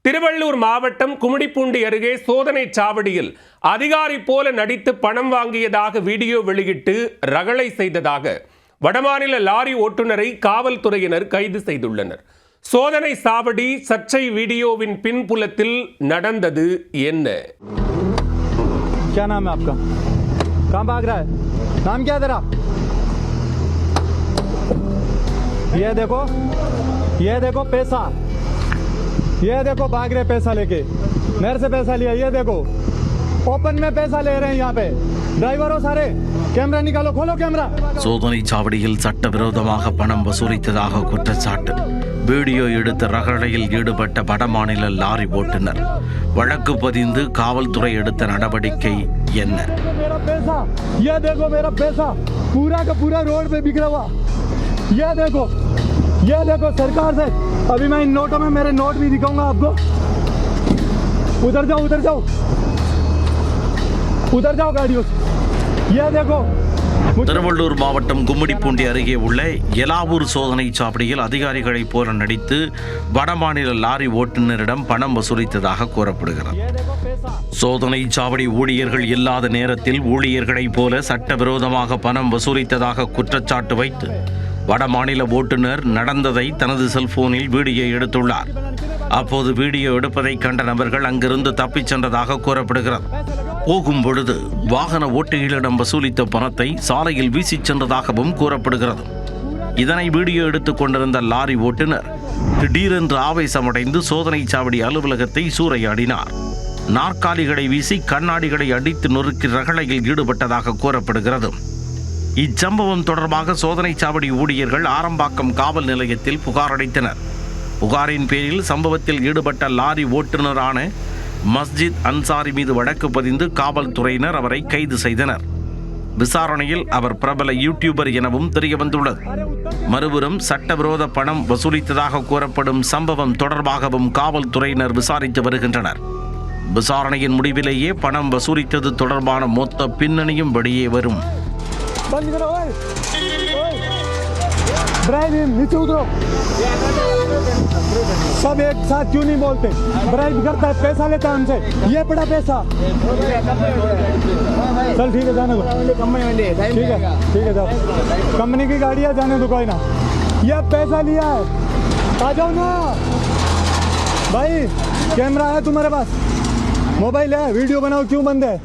திருவள்ளூர் மாவட்டம் கும்மிடிப்பூண்டி அருகே சோதனை சாவடியில் அதிகாரி போல நடித்து பணம் வாங்கியதாக வீடியோ வெளியிட்டு ரகளை செய்ததாக வடமாநில லாரி ஓட்டுநரை காவல்துறையினர் கைது செய்துள்ளனர். சோதனை சாவடி சர்ச்சை வீடியோவின் பின்புலத்தில் நடந்தது என்ன? क्या नाम है आपका? कहाँ भाग रहा है? नाम क्या है तेरा? ये देखो पैसा, ये देखो भाग रहे पैसा लेके, मेरे से पैसा लिया. ये देखो ओपन में पैसा ले रहे हैं यहाँ पे. டிரைவரோ சாரே கேமரா நிக்காலோ, खोलो கேமரா. சோதனை சாவடியில் சட்டவிரோதமாக பணம் வசூலித்ததாக குற்றச்சாட்டு. வீடியோ எடுத்த ரகளையில் ஈடுபட்ட வடமாநில லாரி ஓட்டுநர். வழக்கு பதிந்து காவல்துறை எடுத்த நடவடிக்கை என்ன? ये देखो पूरा का पूरा रोड पे बिखरा हुआ. ये देखो सरकार से. अभी मैं इन नोटों में मेरे नोट भी दिखाऊंगा आपको. उधर जाओ गाड़ियों से. ये देखो. திருவள்ளூர் மாவட்டம் கும்மிடிப்பூண்டி அருகே உள்ள எலாவூர் சோதனை சாவடியில் அதிகாரிகளைப் போல நடித்து வடமாநில லாரி ஓட்டுநரிடம் பணம் வசூலித்ததாக கூறப்படுகிறது. சோதனை சாவடி ஊழியர்கள் இல்லாத நேரத்தில் ஊழியர்களைப் போல சட்டவிரோதமாக பணம் வசூலித்ததாக குற்றச்சாட்டு வைத்து வடமாநில ஓட்டுநர் நடந்ததை தனது செல்போனில் வீடியோ எடுத்துள்ளார். அப்போது வீடியோ எடுப்பதை கண்ட நபர்கள் அங்கிருந்து தப்பிச் சென்றதாக கூறப்படுகிறது. போகும் பொழுது வாகன ஓட்டிகளிடம் வசூலித்த பணத்தை சாலையில் வீசிச் சென்றதாகவும் கூறப்படுகிறது. இதனை வீடியோ எடுத்துக் கொண்டிருந்த லாரி ஓட்டுநர் திடீரென்று ஆவேசமடைந்து சோதனை சாவடி அலுவலகத்தை சூறையாடினார். நாற்காலிகளை வீசி கண்ணாடிகளை அடித்து நொறுக்கி ரகளையில் ஈடுபட்டதாக கூறப்படுகிறது. இச்சம்பவம் தொடர்பாக சோதனை சாவடி ஊழியர்கள் ஆரம்பாக்கம் காவல் நிலையத்தில் புகார் அளித்தனர். புகாரின் பேரில் சம்பவத்தில் ஈடுபட்ட லாரி ஓட்டுநரான மஸ்ஜித் அன்சாரி மீது வழக்கு பதிந்து காவல்துறையினர் அவரை கைது செய்தனர். விசாரணையில் அவர் பிரபல யூடியூபர் எனவும் தெரியவந்துள்ளது. மறுபுறம் சட்டவிரோத பணம் வசூலித்ததாக கூறப்படும் சம்பவம் தொடர்பாகவும் காவல்துறையினர் விசாரித்து வருகின்றனர். விசாரணையின் முடிவிலேயே பணம் வசூலித்தது தொடர்பான மொத்த பின்னணியும் வெளியே வரும். सब एक साथ क्यों नहीं बोलते? ब्राइब करता है, पैसा लेता है हमसे. ये बड़ा पैसा. चल ठीक है, जाने दो. ठीक है जाओ. कंपनी की गाड़ी है, जाने दो. कोई ना, ये पैसा लिया है. आ जाओ ना भाई. कैमरा है तुम्हारे पास, मोबाइल है, वीडियो बनाओ. क्यों बंद है?